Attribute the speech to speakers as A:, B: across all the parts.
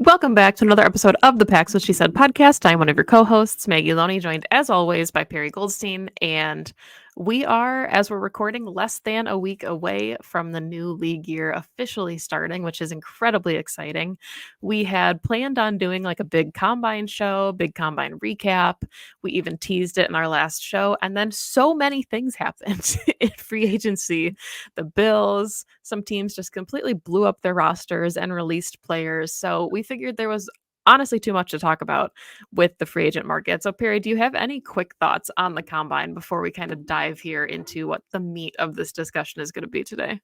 A: Welcome back to another episode of the Pax What She Said podcast. I'm one of your co-hosts, Maggie Loney, joined as always by Perri Goldstein, and we are, as we're recording, less than a week away from the new league year officially starting, which is incredibly exciting. We had planned on doing like a big combine show, big combine recap. We even teased it in our last show, and then so many things happened in free agency. The Bills, some teams just completely blew up their rosters and released players. So we figured there was honestly too much to talk about with the free agent market. So, Perri, do you have any quick thoughts on the combine before we kind of dive here into what the meat of this discussion is going to be today?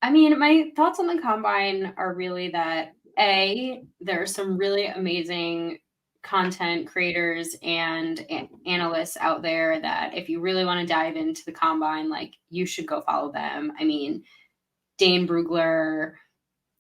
B: I mean, my thoughts on the combine are really that there are some really amazing content creators and analysts out there that if you really want to dive into the combine, like you should go follow them. I mean, Dane Brugler,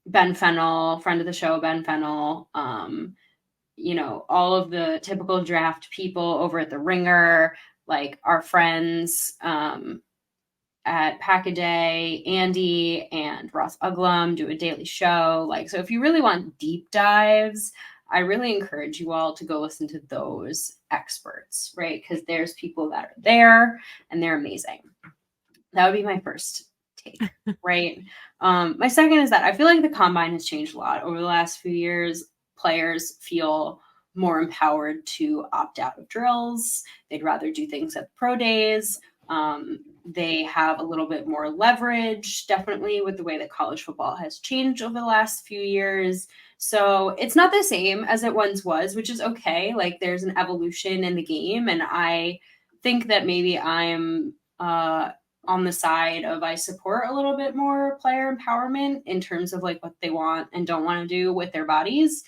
B: Ben Fennell, friend of the show, Ben Fennell, all of the typical draft people over at the Ringer, like our friends, at Pack-A-Day, Andy and Ross Uglum do a daily show. So if you really want deep dives, I really encourage you all to go listen to those experts, right? Because there's people that are there and they're amazing. That would be my first take, right? My second is that I feel like the combine has changed a lot over the last few years. Players feel more empowered to opt out of drills. They'd rather do things at pro days. They have a little bit more leverage, definitely, with the way that college football has changed over the last few years. So it's not the same as it once was, which is okay. Like there's an evolution in the game. And I think that maybe I'm on the side of I support a little bit more player empowerment in terms of like what they want and don't want to do with their bodies.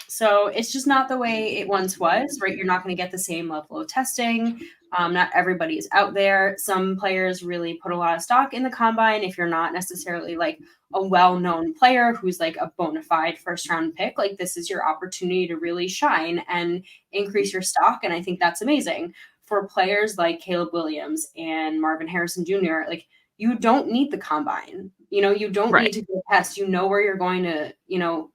B: So it's just not the way it once was, right? You're not going to get the same level of testing. Not everybody is out there. Some players really put a lot of stock in the combine. If you're not necessarily like a well-known player who's like a bona fide first-round pick, like this is your opportunity to really shine and increase your stock. And I think that's amazing. For players like Caleb Williams and Marvin Harrison Jr., like you don't need the combine. You don't need to go test. You know where you're going to,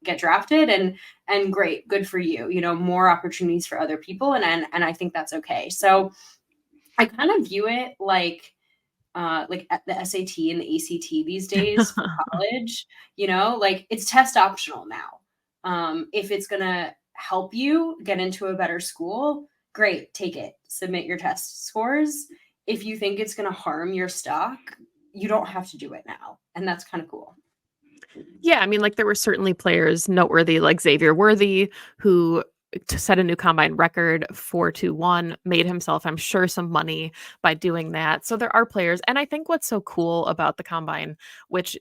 B: get drafted, and great, good for you. More opportunities for other people, and I think that's okay. So I kind of view it like at the SAT and the ACT these days for college. Like it's test optional now. If it's gonna help you get into a better school, great, take it. Submit your test scores. If you think it's gonna harm your stock, you don't have to do it now. And that's kind of cool.
A: Yeah, I mean, like there were certainly players noteworthy like Xavier Worthy, who to set a new combine record 4.21, made himself, I'm sure, some money by doing that. So there are players. And I think what's so cool about the combine, which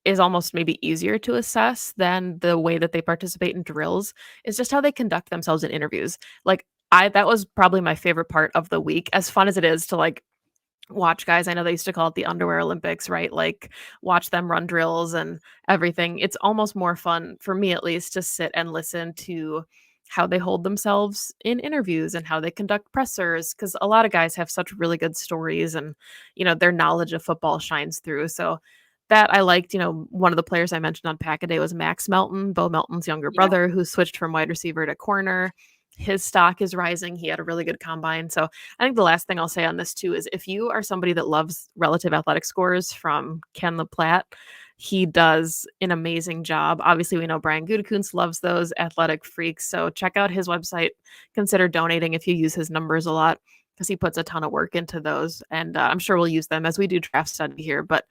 A: is almost maybe easier to assess than the way that they participate in drills, is just how they conduct themselves in interviews. Like that was probably my favorite part of the week, as fun as it is to like watch guys. I know they used to call it the underwear Olympics, right? Like watch them run drills and everything. It's almost more fun for me, at least, to sit and listen to how they hold themselves in interviews and how they conduct pressers, because a lot of guys have such really good stories, and their knowledge of football shines through. So that I liked. One of the players I mentioned on Pack-A-Day was Max Melton, Bo Melton's younger brother, who switched from wide receiver to corner. His stock is rising. He had a really good combine. So I think the last thing I'll say on this too is if you are somebody that loves relative athletic scores from Ken LaPlatte, he does an amazing job. Obviously, we know Brian Gutekunst loves those athletic freaks. So check out his website. Consider donating if you use his numbers a lot, because he puts a ton of work into those. And I'm sure we'll use them as we do draft study here. But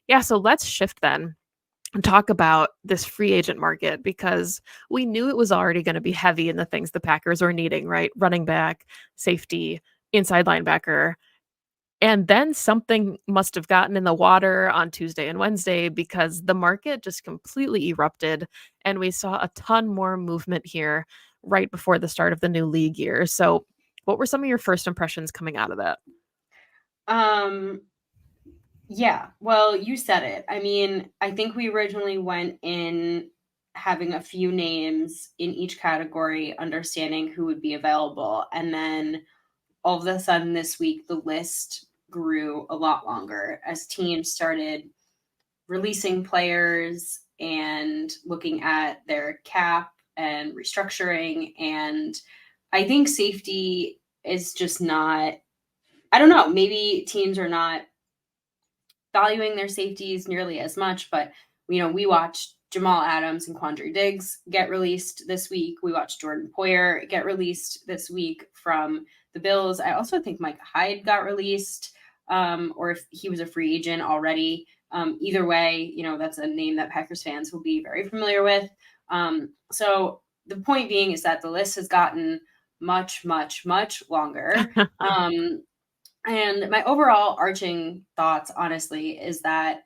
A: yeah, so let's shift then and talk about this free agent market, because we knew it was already going to be heavy in the things the Packers were needing, right? Running back, safety, inside linebacker. And then something must have gotten in the water on Tuesday and Wednesday, because the market just completely erupted and we saw a ton more movement here right before the start of the new league year. So, what were some of your first impressions coming out of that?
B: Yeah, well, you said it. I mean, I think we originally went in having a few names in each category, understanding who would be available. And then all of a sudden this week, the list grew a lot longer as teams started releasing players and looking at their cap and restructuring. And I think safety is just not, I don't know, maybe teams are not valuing their safeties nearly as much, but we watched Jamal Adams and Quandre Diggs get released this week. We watched Jordan Poyer get released this week from the Bills. I also think Mike Hyde got released, or if he was a free agent already. Either way, that's a name that Packers fans will be very familiar with. So the point being is that the list has gotten much, much, much longer. And my overall arching thoughts, honestly, is that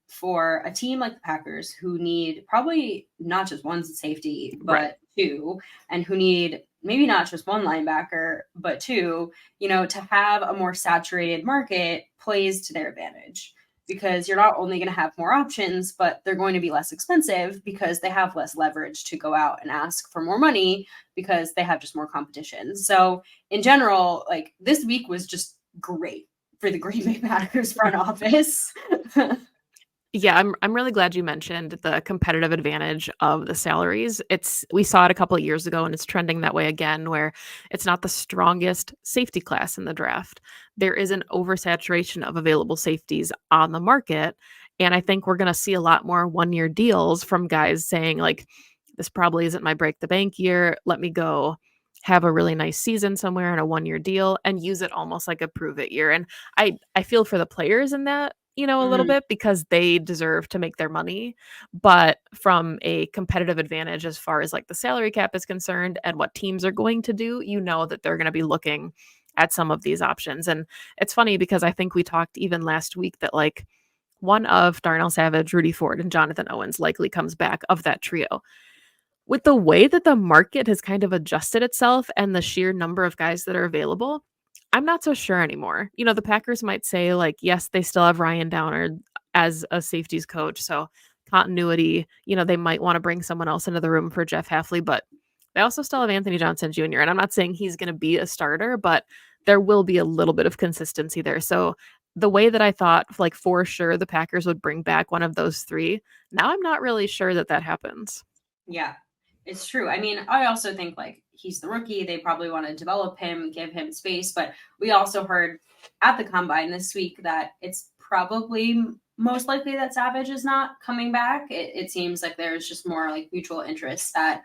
B: for a team like the Packers, who need probably not just one safety, but
A: Right.
B: two, and who need maybe not just one linebacker, but two, to have a more saturated market plays to their advantage, because you're not only going to have more options, but they're going to be less expensive because they have less leverage to go out and ask for more money because they have just more competition. So in general, like, this week was just great for the Green Bay Packers front office.
A: Yeah, I'm really glad you mentioned the competitive advantage of the salaries. We saw it a couple of years ago and it's trending that way again, where it's not the strongest safety class in the draft. There is an oversaturation of available safeties on the market. And I think we're gonna see a lot more 1-year deals from guys saying, like, this probably isn't my break the bank year. Let me go have a really nice season somewhere in a 1-year deal and use it almost like a prove it year. And I feel for the players in that, a little
B: Mhm.
A: bit, because they deserve to make their money. But from a competitive advantage, as far as like the salary cap is concerned and what teams are going to do, that they're going to be looking at some of these options. And it's funny because I think we talked even last week that, like, one of Darnell Savage, Rudy Ford, and Jonathan Owens likely comes back of that trio. With the way that the market has kind of adjusted itself and the sheer number of guys that are available, I'm not so sure anymore. The Packers might say, like, yes, they still have Ryan Downer as a safeties coach, so continuity, they might want to bring someone else into the room for Jeff Hafley, but they also still have Anthony Johnson Jr. And I'm not saying he's going to be a starter, but there will be a little bit of consistency there. So the way that I thought, like, for sure the Packers would bring back one of those three, now I'm not really sure that that happens.
B: Yeah, it's true. I mean, I also think, like, he's the rookie. They probably want to develop him, give him space. But we also heard at the combine this week that it's probably most likely that Savage is not coming back. It seems like there's just more like mutual interest that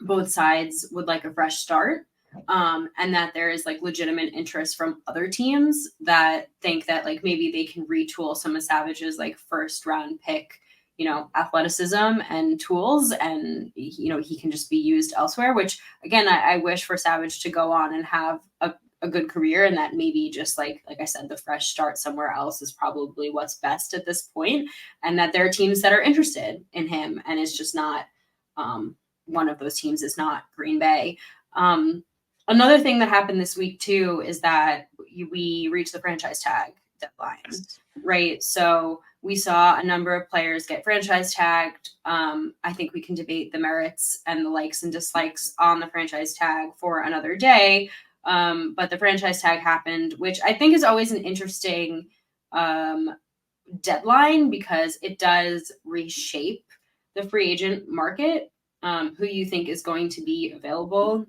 B: both sides would like a fresh start. And that there is like legitimate interest from other teams that think that, like, maybe they can retool some of Savage's like first round pick, athleticism and tools, and he can just be used elsewhere. Which, again, I wish for Savage to go on and have a good career, and that maybe just like I said, the fresh start somewhere else is probably what's best at this point, and that there are teams that are interested in him, and it's just not. One of those teams is not Green Bay. Another thing that happened this week too is that we reached the franchise tag deadline, right? So we saw a number of players get franchise tagged. I think we can debate the merits and the likes and dislikes on the franchise tag for another day. But the franchise tag happened, which I think is always an interesting deadline, because it does reshape the free agent market. Who you think is going to be available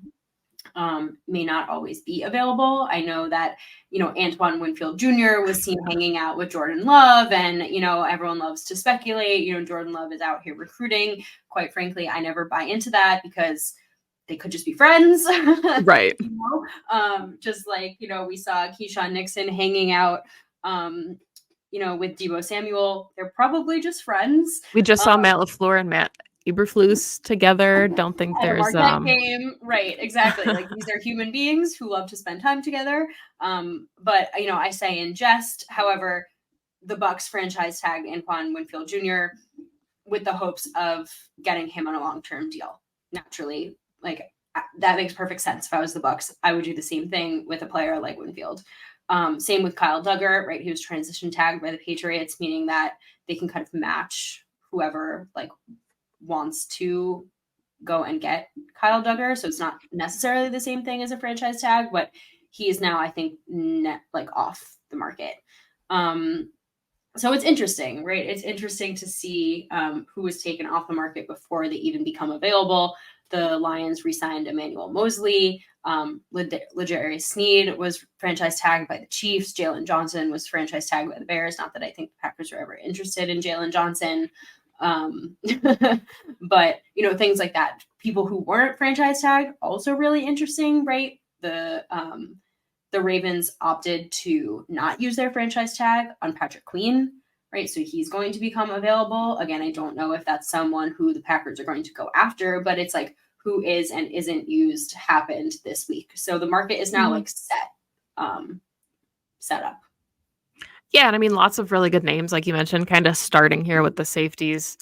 B: may not always be available. I know that, Antoine Winfield Jr. was seen hanging out with Jordan Love, and, everyone loves to speculate. Jordan Love is out here recruiting. Quite frankly, I never buy into that, because they could just be friends.
A: Right.
B: Just like, we saw Keyshawn Nixon hanging out, with Deebo Samuel. They're probably just friends.
A: We just saw Matt LaFleur and Matt Eberflus together. Don't think
B: At a
A: there's
B: Marquette game, right? Exactly. Like, these are human beings who love to spend time together. But I say in jest. However, the Bucks franchise tagged Antoine Winfield Jr. with the hopes of getting him on a long-term deal. Naturally, like, that makes perfect sense. If I was the Bucks, I would do the same thing with a player like Winfield. Same with Kyle Duggar, right? He was transition tagged by the Patriots, meaning that they can kind of match whoever like wants to go and get Kyle Duggar. So it's not necessarily the same thing as a franchise tag, but he is now, I think, off the market. So it's interesting, right? It's interesting to see who was taken off the market before they even become available. The Lions re-signed Emmanuel Mosley. L'Jarius Sneed was franchise tagged by the Chiefs. Jalen Johnson was franchise tagged by the Bears. Not that I think the Packers are ever interested in Jalen Johnson. But, things like that. People who weren't franchise tagged, also really interesting, right? The Ravens opted to not use their franchise tag on Patrick Queen, right? So he's going to become available. Again, I don't know if that's someone who the Packers are going to go after, but it's like who is and isn't used happened this week. So the market is now like set up.
A: Yeah, and I mean, lots of really good names, like you mentioned, kind of starting here with the safeties.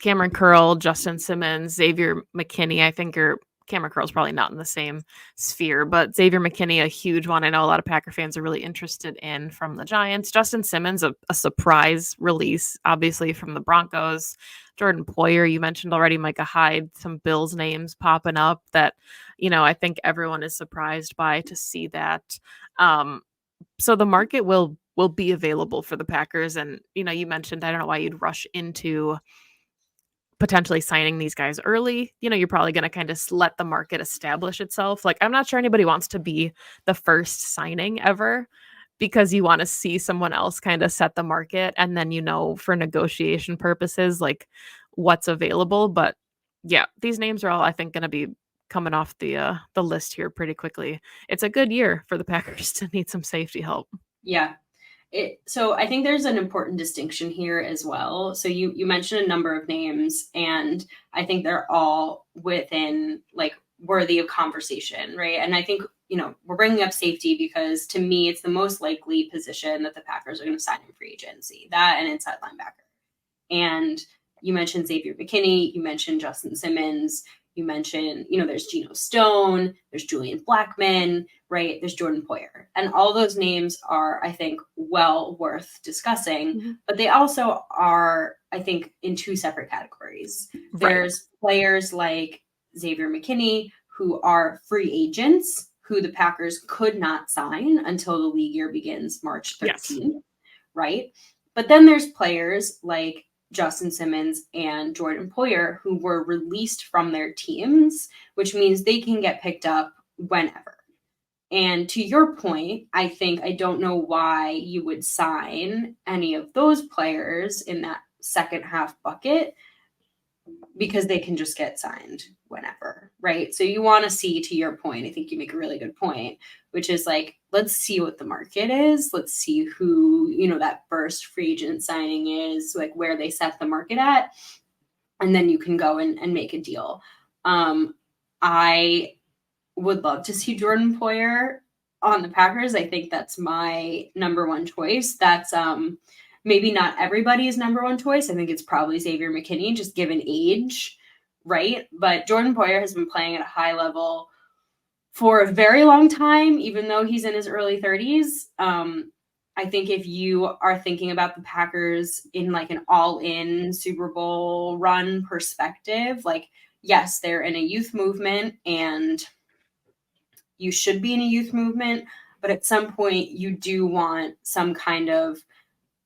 A: Cameron Curl, Justin Simmons, Xavier McKinney. I think Cameron Curl's probably not in the same sphere, but Xavier McKinney, a huge one. I know a lot of Packer fans are really interested in from the Giants. Justin Simmons, a surprise release, obviously, from the Broncos. Jordan Poyer, you mentioned already, Micah Hyde, some Bills names popping up that, I think everyone is surprised by to see that. So the market will be available for the Packers. And, you mentioned, I don't know why you'd rush into potentially signing these guys early. You're probably going to kind of let the market establish itself. Like, I'm not sure anybody wants to be the first signing ever because you want to see someone else kind of set the market. And then, for negotiation purposes, like what's available. But yeah, these names are all, I think, going to be coming off the list here pretty quickly. It's a good year for the Packers to need some safety help.
B: Yeah. So I think there's an important distinction here as well. So you mentioned a number of names, and I think they're all within like worthy of conversation, right? And I think, we're bringing up safety because to me, it's the most likely position that the Packers are going to sign in free agency, that and inside linebacker. And you mentioned Xavier McKinney, you mentioned Justin Simmons, you mentioned, there's Geno Stone, there's Julian Blackmon, right? There's Jordan Poyer. And all those names are, I think, well worth discussing, but they also are, I think, in two separate categories.
A: Right.
B: There's players like Xavier McKinney who are free agents who the Packers could not sign until the league year begins March 13th, yes. Right? But then there's players like Justin Simmons and Jordan Poyer who were released from their teams, which means they can get picked up whenever. And to your point, I don't know why you would sign any of those players in that second half bucket because they can just get signed whenever, right? So you want to see, to your point, I think you make a really good point, which is like, let's see what the market is. Let's see who, that first free agent signing is, like where they set the market at. And then you can go and make a deal. I would love to see Jordan Poyer on the Packers. I think that's my number one choice. That's maybe not everybody's number one choice. I think it's probably Xavier McKinney, just given age, right? But Jordan Poyer has been playing at a high level for a very long time, even though he's in his early 30s. I think if you are thinking about the Packers in like an all-in Super Bowl run perspective, like, yes, they're in a youth movement and you should be in a youth movement, but at some point you do want some kind of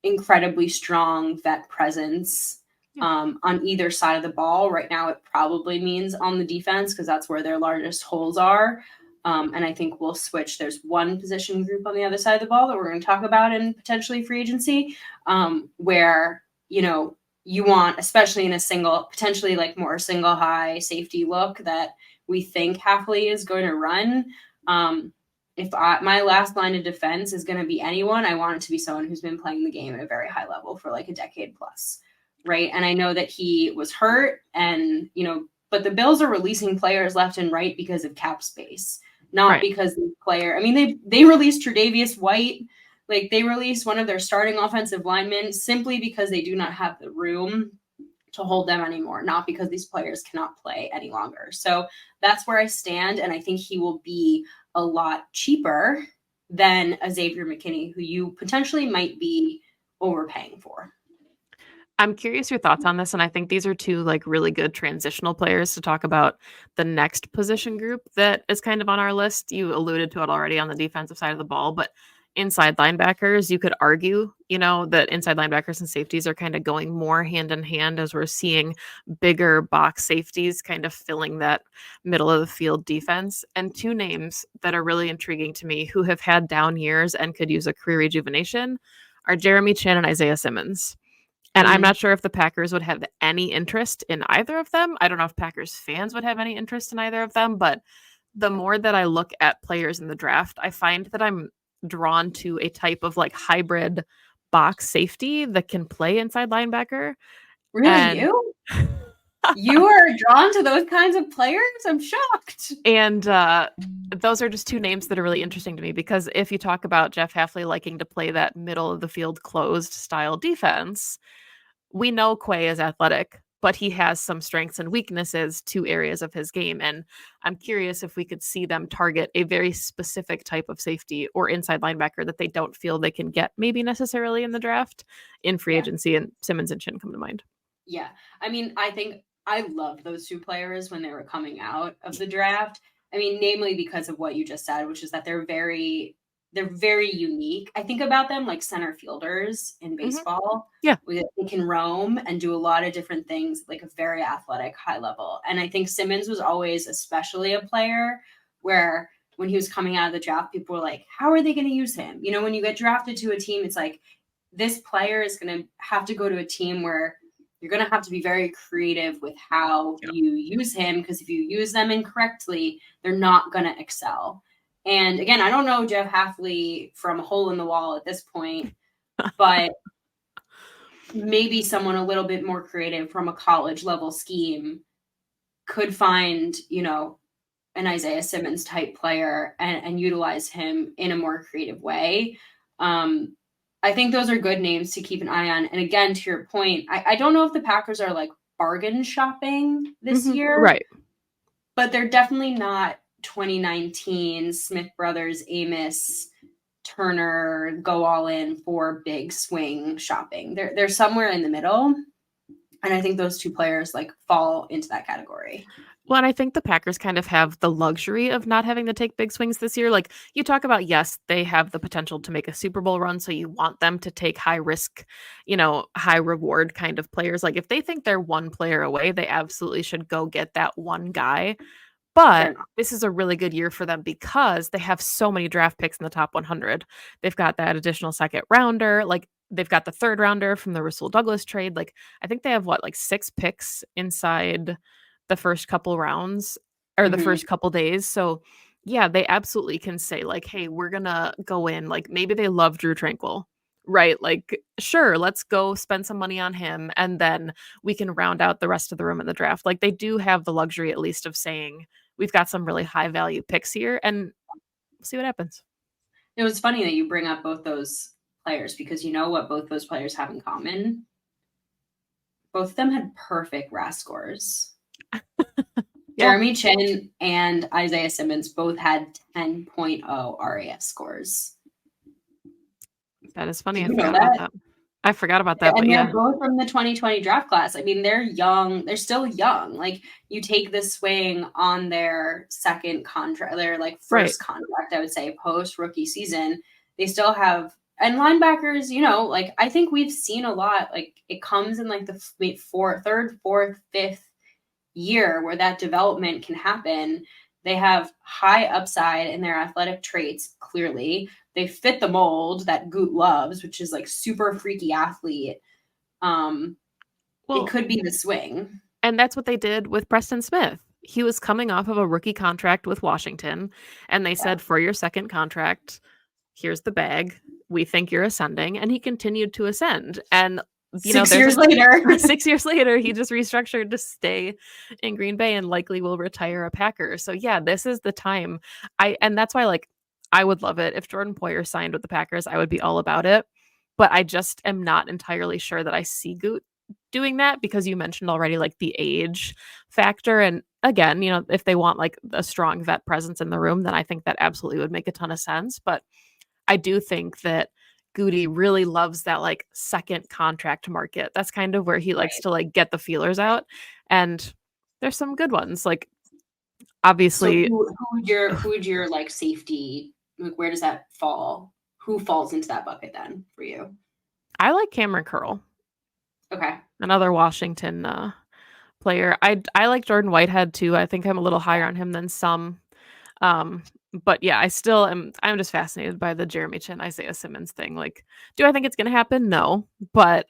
B: incredibly strong vet presence on either side of the ball. Right now, it probably means on the defense because that's where their largest holes are. And I think we'll switch. There's one position group on the other side of the ball that we're going to talk about in potentially free agency where, you want, especially in a single, potentially like more single high safety look that we think Halfley is going to run. If my last line of defense is going to be anyone, I want it to be someone who's been playing the game at a very high level for like a decade plus, right? And I know that he was hurt and, but the Bills are releasing players left and right because of cap space, not because the player, I mean, they released Tre'Davious White, like they released one of their starting offensive linemen simply because they do not have the room to hold them anymore, not because these players cannot play any longer. So that's where I stand. And I think he will be a lot cheaper than a Xavier McKinney, who you potentially might be overpaying for.
A: I'm curious your thoughts on this, and I think these are two like really good transitional players to talk about the next position group that is kind of on our list. You alluded to it already on the defensive side of the ball, but inside linebackers, you could argue, that inside linebackers and safeties are kind of going more hand in hand as we're seeing bigger box safeties kind of filling that middle of the field defense. And two names that are really intriguing to me who have had down years and could use a career rejuvenation are Jeremy Chin and Isaiah Simmons. And I'm
B: Mhm.
A: not sure if the Packers would have any interest in either of them. I don't know if Packers fans would have any interest in either of them, but the more that I look at players in the draft, I find that I'm drawn to a type of like hybrid box safety that can play inside linebacker.
B: Really,
A: And
B: you? You are drawn to those kinds of players? I'm shocked.
A: and those are just two names that are really interesting to me because if you talk about Jeff Hafley liking to play that middle of the field closed style defense, we know Quay is athletic, but he has some strengths and weaknesses to areas of his game. And I'm curious if we could see them target a very specific type of safety or inside linebacker that they don't feel they can get maybe necessarily in the draft in free
B: Yeah.
A: agency. And Simmons and Chin come to mind.
B: Yeah. I mean, I think I loved those two players when they were coming out of the draft. I mean, namely because of what you just said, which is that they're very unique. I think about them like center fielders in baseball.
A: Yeah.
B: They can roam and do a lot of different things, like a very athletic, high level. And I think Simmons was always especially a player where when he was coming out of the draft, people were like, how are they going to use him? When you get drafted to a team, it's like, this player is going to have to go to a team where you're going to have to be very creative with how you use him, because if you use them incorrectly, they're not going to excel. And again, I don't know Jeff Hafley from a hole in the wall at this point, but maybe someone a little bit more creative from a college level scheme could find, an Isaiah Simmons type player and utilize him in a more creative way. I think those are good names to keep an eye on. And again, to your point, I don't know if the Packers are like bargain shopping this year,
A: Right.
B: but they're definitely not 2019 Smith Brothers, Amos, Turner, go all in for big swing shopping. They're somewhere in the middle. And I think those two players like fall into that category.
A: Well, and I think the Packers kind of have the luxury of not having to take big swings this year. Like you talk about, yes, they have the potential to make a Super Bowl run. So you want them to take high risk, high reward kind of players. Like if they think they're one player away, they absolutely should go get that one guy.
B: Fair
A: But
B: enough.
A: this is a really good year for them because they have so many draft picks in the top 100. They've got that additional second rounder. Like they've got the third rounder from the Russell Douglas trade. Like I think they have like 6 picks inside the first couple rounds or the
B: Mhm.
A: first couple days. So yeah, they absolutely can say like, hey, we're gonna go in. Like maybe they love Drew Tranquil. Right. Like, sure, let's go spend some money on him and then we can round out the rest of the room in the draft. Like they do have the luxury at least of saying, we've got some really high value picks here and we'll see what happens.
B: It was funny that you bring up both those players because you know what both those players have in common? Both of them had perfect RAS scores.
A: Yeah,
B: Jeremy Chin and Isaiah Simmons both had 10.0 RAS scores.
A: that is funny.
B: Did
A: I
B: you know
A: forgot about
B: that?
A: that. I forgot about that, but
B: And they're
A: yeah.
B: both from the 2020 draft class. I mean, they're young. They're still young. Like you take the swing on their second contract, their like
A: Right.
B: first contract, I would say, post rookie season. They still have, and linebackers, like I think we've seen a lot. Like it comes in like the third, fourth, fifth year where that development can happen. They have high upside in their athletic traits, clearly. They fit the mold that Goot loves, which is like super freaky athlete. Um, it
A: Well,
B: could be the swing.
A: and that's what they did with Preston Smith. He was coming off of a rookie contract with Washington, and they
B: Yeah.
A: said, for your second contract, here's the bag. We think you're ascending. And he continued to ascend. And,
B: 6
A: there's
B: years later.
A: 6 years later, he just restructured to stay in Green Bay and likely will retire a Packer. So, yeah, this is the time. And that's why, like, I would love it if Jordan Poyer signed with the Packers. I would be all about it. But I just am not entirely sure that I see Goot doing that because you mentioned already like the age factor. And again, if they want like a strong vet presence in the room, then I think that absolutely would make a ton of sense. But I do think that Goody really loves that like second contract market. That's kind of where he likes
B: Right.
A: to like get the feelers out. And there's some good ones. Like
B: So
A: obviously
B: who would your like safety, like where does that fall? who falls into that bucket then for you?
A: I like Cameron Curl,
B: Okay.
A: another Washington player. I like Jordan Whitehead too. I think I'm a little higher on him than some. Um, but yeah, I'm just fascinated by the Jeremy Chin Isaiah Simmons thing. Like, do I think it's gonna happen? No, but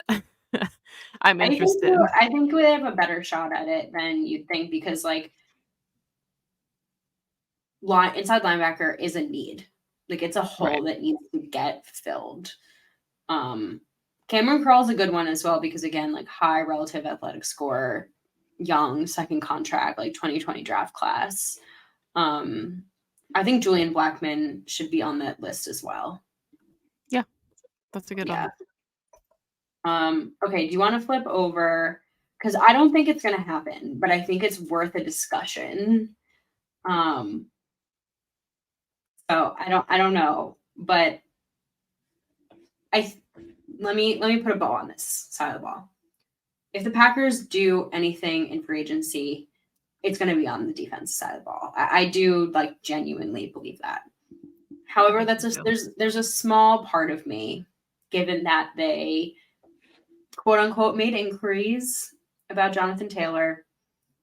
A: I'm interested.
B: I think we have a better shot at it than you'd think because like inside linebacker is a need. Like it's a
A: Right.
B: hole that needs to get filled. Cameron Curl's a good one as well because again, like high relative athletic score, young, second contract, like 2020 draft class. I think Julian Blackman should be on that list as well.
A: Yeah, that's a good
B: Yeah.
A: one.
B: Okay, do you want to flip over? Because I don't think it's gonna happen, but I think it's worth a discussion. Um, so I don't know, but I let me put a bow on this side of the ball. If the Packers do anything in free agency, it's going to be on the defense side of the ball. I do like genuinely believe that. However,
A: I do too.
B: there's a small part of me, given that they quote unquote made inquiries about Jonathan Taylor,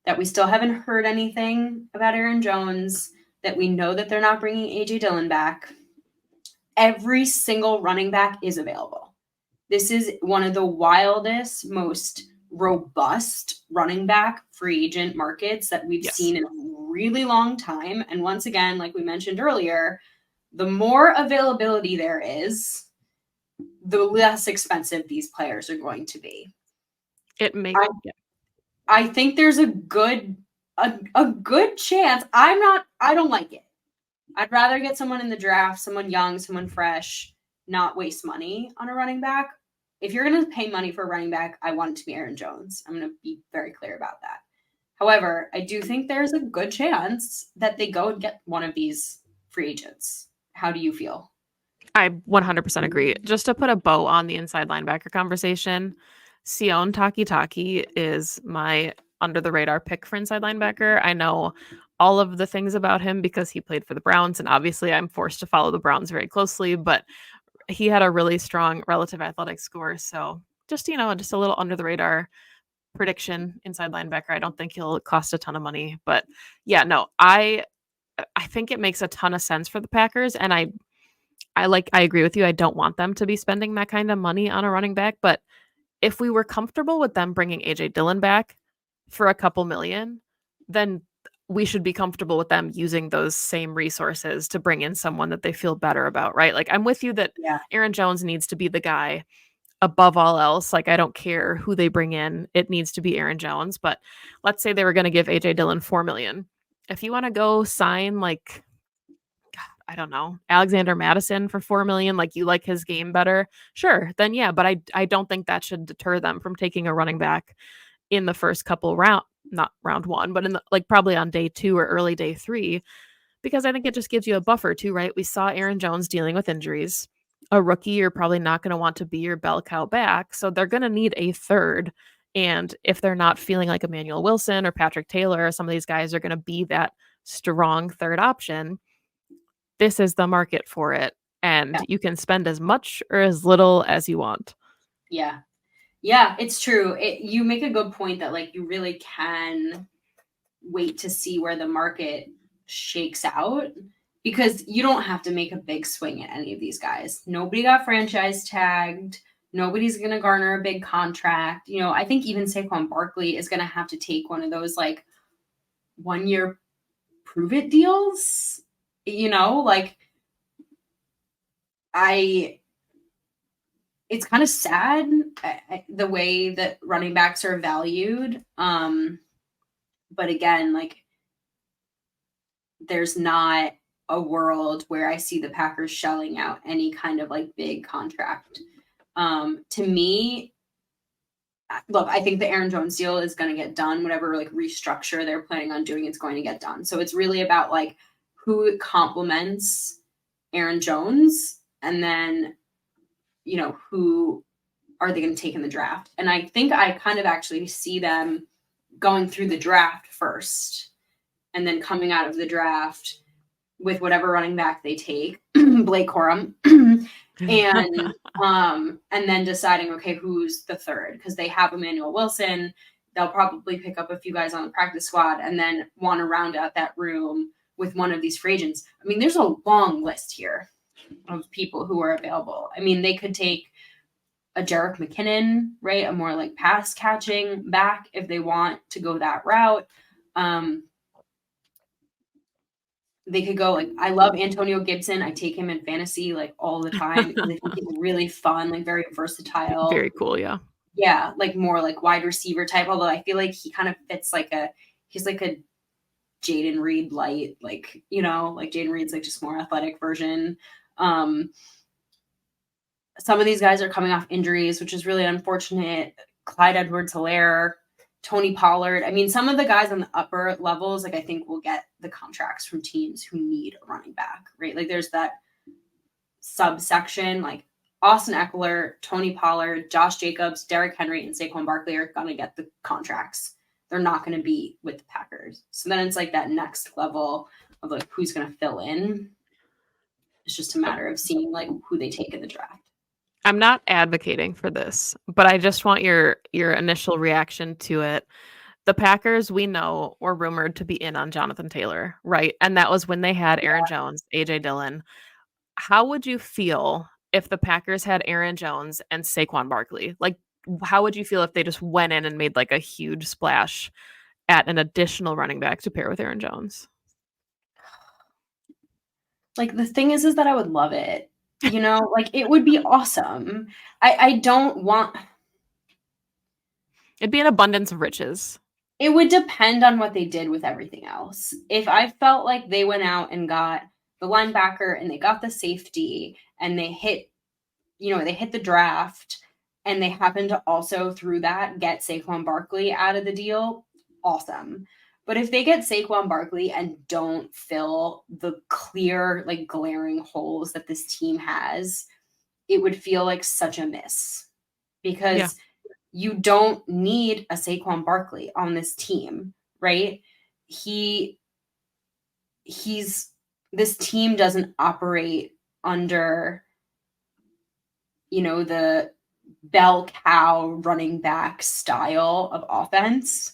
B: that we still haven't heard anything about Aaron Jones, that we know that they're not bringing AJ Dillon back. Every single running back is available. This is one of the wildest, most robust running back free agent markets that we've
A: Yes.
B: seen in a really long time. And once again, like we mentioned earlier, the more availability there is, the less expensive these players are going to be.
A: It makes
B: I think there's a good chance. I don't like it. I'd rather get someone in the draft, someone young, someone fresh, not waste money on a running back. If you're going to pay money for a running back, I want it to be Aaron Jones. I'm going to be very clear about that. However, I do think there's a good chance that they go and get one of these free agents. How do you feel?
A: I 100% agree. Just to put a bow on the inside linebacker conversation, Sion Takitaki is my under the radar pick for inside linebacker. I know all of the things about him because he played for the Browns, and obviously I'm forced to follow the Browns very closely, but he had a really strong relative athletic score. So just, just a little under the radar prediction inside linebacker. I don't think he'll cost a ton of money, but yeah, no, I think it makes a ton of sense for the Packers, and I agree with you. I don't want them to be spending that kind of money on a running back, but if we were comfortable with them bringing AJ Dillon back for a couple million, then we should be comfortable with them using those same resources to bring in someone that they feel better about, right? Like I'm with you that
B: Yeah.
A: Aaron Jones needs to be the guy above all else. Like I don't care who they bring in, it needs to be Aaron Jones, but let's say they were going to give AJ Dillon 4 million. If you want to go sign like I don't know, Alexander Madison for 4 million, like you like his game better, sure, then yeah, but I don't think that should deter them from taking a running back in the first couple not round 1, but in the, like probably on day 2 or early day 3 because I think it just gives you a buffer too, right? We saw Aaron Jones dealing with injuries. A rookie, you're probably not going to want to be your bell cow back, so they're going to need a third. And if they're not feeling like Emmanuel Wilson or Patrick Taylor, some of these guys are going to be that strong third option. This is the market for it, and
B: Yeah.
A: you can spend as much or as little as you want.
B: Yeah. Yeah, it's true. You make a good point that like you really can wait to see where the market shakes out because you don't have to make a big swing at any of these guys. Nobody got franchise tagged. Nobody's going to garner a big contract. I think even Saquon Barkley is going to have to take one of those like 1-year prove it deals. Like it's kind of sad the way that running backs are valued. But again, like there's not a world where I see the Packers shelling out any kind of like big contract. To me, look, I think the Aaron Jones deal is going to get done. Whatever like restructure they're planning on doing, it's going to get done. So it's really about like who complements Aaron Jones, and then who are they going to take in the draft? And I think I kind of actually see them going through the draft first, and then coming out of the draft with whatever running back they take, Blake Corum, and then deciding, okay, who's the third, because they have Emmanuel Wilson. They'll probably pick up a few guys on the practice squad and then want to round out that room with one of these free agents. I mean, there's a long list here of people who are available. I mean, they could take a Jerick McKinnon, right? A more like pass catching back if they want to go that route. They could go like, I love Antonio Gibson. I take him in fantasy like all the time because I think he's really fun, like very versatile.
A: Very cool, yeah.
B: Yeah, like more like wide receiver type. Although I feel like he kind of fits he's like a Jaden Reed light, like, you know, like Jaden Reed's like just more athletic version. Some of these guys are coming off injuries, which is really unfortunate. Clyde Edwards-Helaire, Tony Pollard. I mean, some of the guys on the upper levels, like I think will get the contracts from teams who need a running back, right? Like there's that subsection, like Austin Eckler, Tony Pollard, Josh Jacobs, Derrick Henry, and Saquon Barkley are going to get the contracts. They're not going to be with the Packers. So then it's like that next level of like who's going to fill in. It's just a matter of seeing like who they take in the draft.
A: I'm not advocating for this, but I just want your initial reaction to it. The Packers, we know, were rumored to be in on Jonathan Taylor, right? And that was when they had Aaron Jones, A.J. Dillon. How would you feel if the Packers had Aaron Jones and Saquon Barkley? Like, how would you feel if they just went in and made like a huge splash at an additional running back to pair with Aaron Jones?
B: Like the thing is that I would love it. You know, like it would be awesome. I don't want.
A: It'd be an abundance of riches.
B: It would depend on what they did with everything else. If I felt like they went out and got the linebacker and they got the safety and they hit the draft and they happened to also through that get Saquon Barkley out of the deal, awesome. But if they get Saquon Barkley and don't fill the clear, like glaring holes that this team has, it would feel like such a miss because you don't need a Saquon Barkley on this team, right? This team doesn't operate under, you know, the bell cow running back style of offense.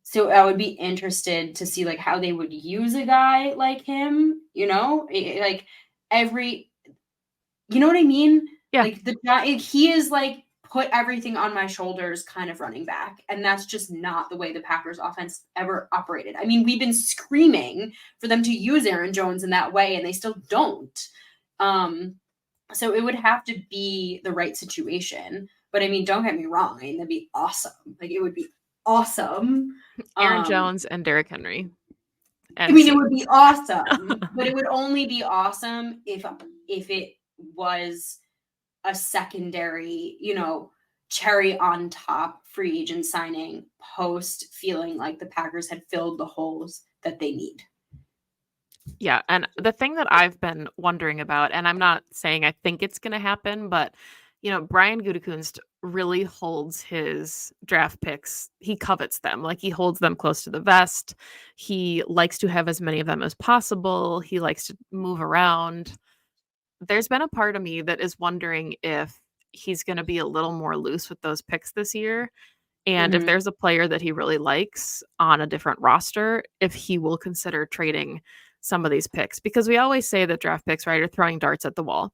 B: So I would be interested to see like how they would use a guy like him, you know, like you know what I mean?
A: Yeah.
B: Like he is like put everything on my shoulders kind of running back. And that's just not the way the Packers offense ever operated. I mean, we've been screaming for them to use Aaron Jones in that way and they still don't. So it would have to be the right situation. But I mean, don't get me wrong. I mean, that'd be awesome. Like it would be awesome.
A: Aaron Jones and Derrick Henry.
B: And I mean, it would be awesome, but it would only be awesome if it was a secondary, you know, cherry on top free agent signing post feeling like the Packers had filled the holes that they need.
A: Yeah, and the thing that I've been wondering about, and I'm not saying I think it's going to happen, but you know, Brian Gutekunst really holds his draft picks. He covets them. Like he holds them close to the vest. He likes to have as many of them as possible. He likes to move around. There's been a part of me that is wondering if he's going to be a little more loose with those picks this year. And if there's a player that he really likes on a different roster, if he will consider trading some of these picks. Because we always say that draft picks, right, are throwing darts at the wall.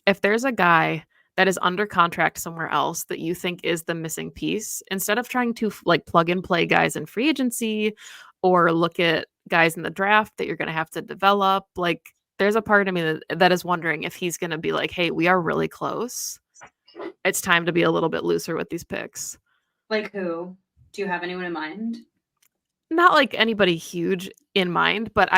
A: If there's a guy that is under contract somewhere else that you think is the missing piece, instead of trying to like plug and play guys in free agency or look at guys in the draft that you're going to have to develop, like there's a part of me that is wondering if he's going to be like, hey, we are really close. It's time to be a little bit looser with these picks.
B: Like who? Do you have anyone in mind?
A: Not like anybody huge in mind, but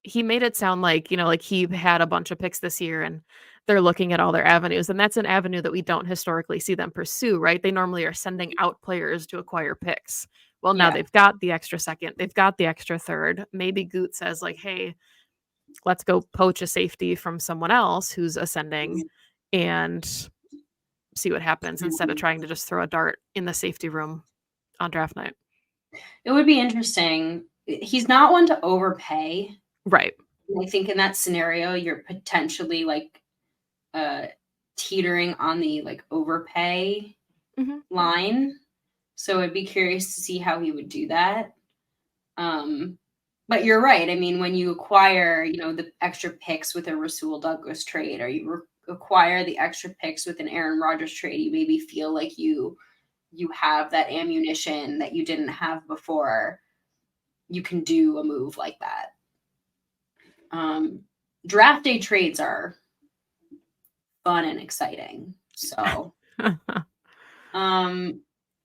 A: he made it sound like, you know, like he had a bunch of picks this year and they're looking at all their avenues. And that's an avenue that we don't historically see them pursue, right? They normally are sending out players to acquire picks. Well, now they've got the extra second, they've got the extra third. Maybe Goot says like, hey, let's go poach a safety from someone else who's ascending and see what happens instead of trying to just throw a dart in the safety room on draft night.
B: It would be interesting. He's not one to overpay.
A: Right.
B: And I think in that scenario, you're potentially like teetering on the like overpay line. So I'd be curious to see how he would do that. But you're right. I mean, when you acquire, the extra picks with a Rasul Douglas trade, or you acquire the extra picks with an Aaron Rodgers trade, you maybe feel like you have that ammunition that you didn't have before. You can do a move like that. Draft day trades are fun and exciting. So,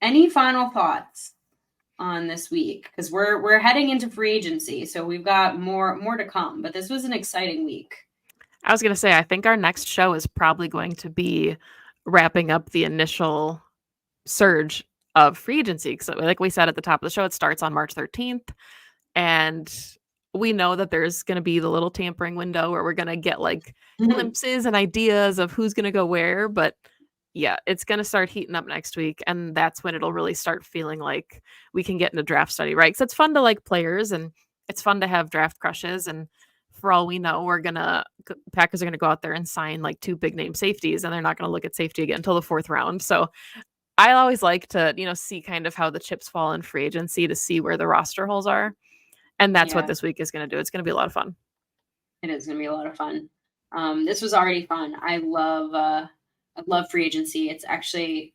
B: any final thoughts on this week? Because we're heading into free agency, so we've got more to come. But this was an exciting week.
A: I was going to say, I think our next show is probably going to be wrapping up the initial surge of free agency. Because, like we said at the top of the show, it starts on March 13th. And we know that there's going to be the little tampering window where we're going to get like glimpses and ideas of who's going to go where. But yeah, it's going to start heating up next week. And that's when it'll really start feeling like we can get into draft study, right? Because it's fun to like players and it's fun to have draft crushes. And for all we know, Packers are going to go out there and sign like 2 big name safeties, and they're not going to look at safety again until the 4th round. So I always like to, see kind of how the chips fall in free agency to see where the roster holes are. And that's what this week is going to do. It's going to be a lot of fun.
B: It is going to be a lot of fun. This was already fun. I love free agency. It's actually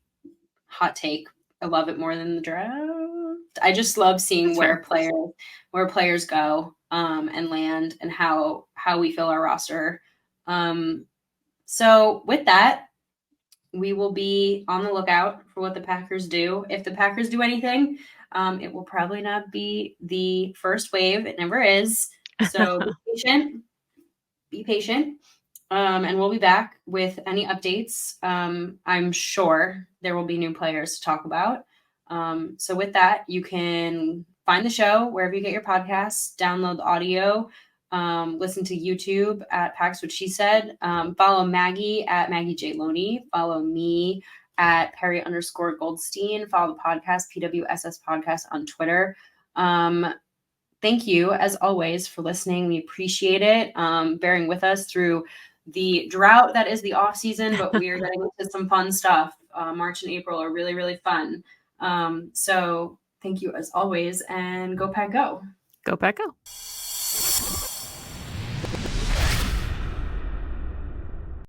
B: hot take. I love it more than the draft. I just love seeing where players go and land, and how we fill our roster. So with that, we will be on the lookout for what the Packers do. If the Packers do anything, it will probably not be the first wave. It never is. So be patient. And we'll be back with any updates. I'm sure there will be new players to talk about. So with that, you can find the show wherever you get your podcasts, download the audio, listen to YouTube at Pax What She Said. Follow Maggie at Maggie J. Loney. Follow me at Perri _Goldstein. Follow the podcast, PWSS Podcast, on Twitter. Thank you, as always, for listening. We appreciate it. Bearing with us through the drought that is the off season, but we are getting into some fun stuff. March and April are really, really fun. So thank you, as always, and go Pack Go.
A: Go Pack Go.